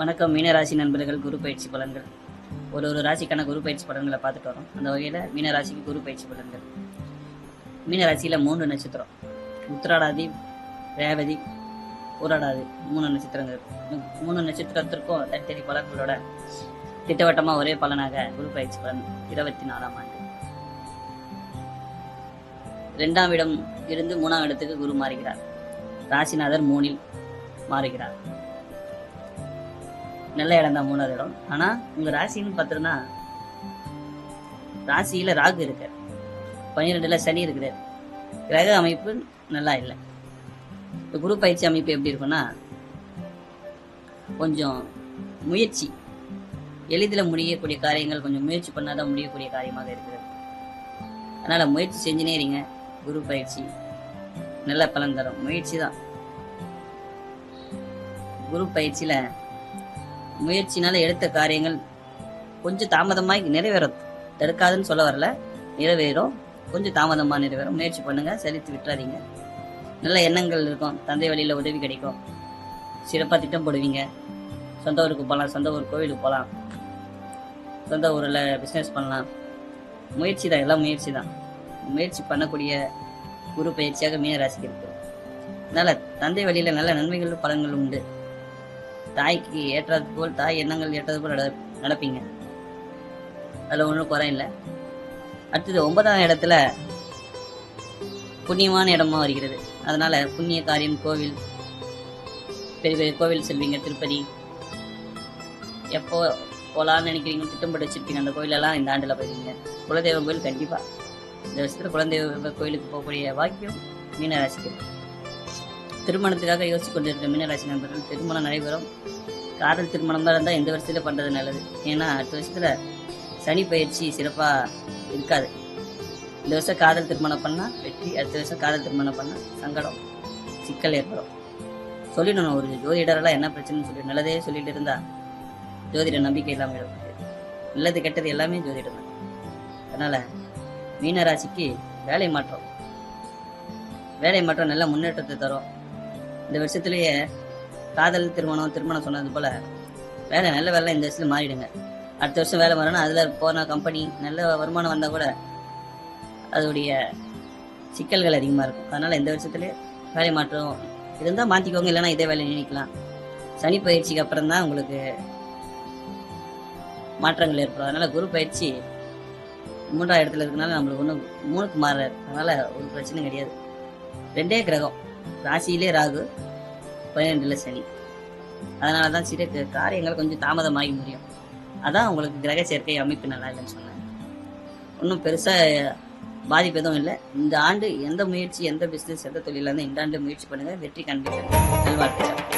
வணக்கம் மீனராசி நண்பர்கள். குரு பயிற்சி பலன்கள். ஒரு ராசிக்கான குரு பயிற்சி பலன்களை பார்த்துட்டு வரோம். அந்த வகையில் மீனராசிக்கு குரு பயிற்சி பலன்கள். மீனராசியில் 3 நட்சத்திரம்: உத்திராடாதி, ரேவதி, பூராடாதி. 3 நட்சத்திரங்கள். 3 நட்சத்திரத்திற்கும் தனித்தனி பலன்களோட திட்டவட்டமாக ஒரே பலனாக குரு பயிற்சி பலன் 24ஆம் ஆண்டு 2ஆம் இடம் இருந்து 3ஆம் இடத்துக்கு குரு மாறுகிறார். ராசிநாதர் 3இல் மாறுகிறார். நல்ல இடம் தான் 3ஆவது இடம். ஆனா உங்க ராசின்னு பார்த்தோம்னா ராசியில ராகு இருக்கார், 12ல சனி இருக்கிறார். கிரக அமைப்பு நல்லா இல்லை. இப்போ குரு பயிற்சி அமைப்பு எப்படி இருக்குன்னா, கொஞ்சம் முயற்சி, எளிதில் முடியக்கூடிய காரியங்கள் கொஞ்சம் முயற்சி பண்ணாதான் முடியக்கூடிய காரியமாக இருக்கிறது. அதனால முயற்சி செஞ்சுனே இருங்க. குரு பயிற்சி நல்ல பலன் தரும். முயற்சி தான். குரு பயிற்சியில முயற்சினால எடுத்த காரியங்கள் கொஞ்சம் தாமதமாக நிறைவேறும். தடுக்காதுன்னு சொல்ல வரல, நிறைவேறும். கொஞ்சம் தாமதமாக நிறைவேறும். முயற்சி பண்ணுங்க, செலுத்தி விட்டுறாதீங்க. நல்ல எண்ணங்கள் இருக்கும். தந்தை வழியில் உதவி கிடைக்கும். சிறப்பாக திட்டம் போடுவீங்க. சொந்த ஊருக்கு போகலாம், சொந்த ஊர் கோவிலுக்கு போகலாம், சொந்த ஊரில் பிஸ்னஸ் பண்ணலாம். முயற்சி தான், எல்லாம் முயற்சி தான். முயற்சி பண்ணக்கூடிய குரு பயிற்சியாக மீனராசிக்கு இருக்கு. அதனால தந்தை வழியில் நல்ல நன்மைகள் பலன்கள் உண்டு. தாய்க்கு ஏற்றது போல், தாய் எண்ணங்கள் ஏற்றது போல் நடப்பீங்க. அதில் ஒன்றும் குறை இல்லை. அடுத்தது 9ஆம் இடத்துல புண்ணியமான இடமா வருகிறது. அதனால புண்ணிய காரியம், கோவில், பெரிய பெரிய கோவில் செல்வீங்க. திருப்பதி எப்போ போகலான்னு நினைக்கிறீங்க, திட்டம் போட்டு வச்சிருப்பீங்க. அந்த கோயிலெல்லாம் இந்த ஆண்டில் போயிருவீங்க. குலதெய்வ கோயில் கண்டிப்பாக இந்த வருஷத்தில் குலதெய்வ கோயிலுக்கு போகக்கூடிய வாக்கியம் மீனராசிக்கு. திருமணத்துக்காக யோசிச்சு கொண்டிருக்க மீனராசி நண்பர்கள், திருமணம் நடைபெறும். காதல் திருமணம் தான் இருந்தால் இந்த வருஷத்துல பண்ணுறது நல்லது. ஏன்னா அடுத்த வருஷத்துல சனி பயிற்சி சிறப்பாக இருக்காது. இந்த வருஷம் காதல் திருமணம் பண்ணால் வெற்றி, அடுத்த வருஷம் காதல் திருமணம் பண்ணால் சங்கடம், சிக்கல் ஏற்படும். சொல்லிடணும். ஒரு ஜோதிடரெல்லாம் என்ன பிரச்சனைன்னு சொல்லி நல்லதே சொல்லிட்டு இருந்தா ஜோதிட நம்பிக்கை இல்லாமல் ஏற்படுது. நல்லது கெட்டது எல்லாமே ஜோதிடம் தான். அதனால மீனராசிக்கு வேலை மாற்றம் நல்ல முன்னேற்றத்தை தரும். இந்த வருஷத்துலேயே காதல் திருமணம் சொன்னது போல நல்ல வேலை இந்த வருஷத்துல மாறிடுங்க. அடுத்த வருஷம் வேலை வரணும். அதில் போன கம்பெனி நல்ல வருமானம் வந்தால் கூட அதோடைய சிக்கல்கள் அதிகமாக இருக்கும். அதனால் இந்த வருஷத்துலேயே வேலை மாற்றம் இருந்தால் மாற்றிக்கோங்க, இல்லைன்னா இதே வேலை நினைக்கலாம். சனி பயிற்சிக்கு அப்புறம் தான் உங்களுக்கு மாற்றங்கள் ஏற்படும். அதனால் குரு பயிற்சி 3ஆம் இடத்துல இருக்கனால நம்மளுக்கு ஒன்றும் 3க்கு மாறுறாரு. அதனால் ஒரு பிரச்சனையும் கிடையாது. 2 கிரகம், ராசியிலே ராகு, 12ல சனி. அதனால தான் சிறு காரியங்கள் கொஞ்சம் தாமதமாகி முடியும். அதான் உங்களுக்கு கிரக சேர்க்கை அமைப்பு நல்லா இல்லைன்னு சொன்னேன். ஒன்றும் பெருசாக பாதிப்பு எதுவும் இல்லை. இந்த ஆண்டு எந்த முயற்சி, எந்த பிஸ்னஸ், எந்த தொழிலாக இருந்தால் இந்த ஆண்டு முயற்சி பண்ணுங்கள், வெற்றி காண்பீர்கள். நல்வாழ்த்துக்கள்.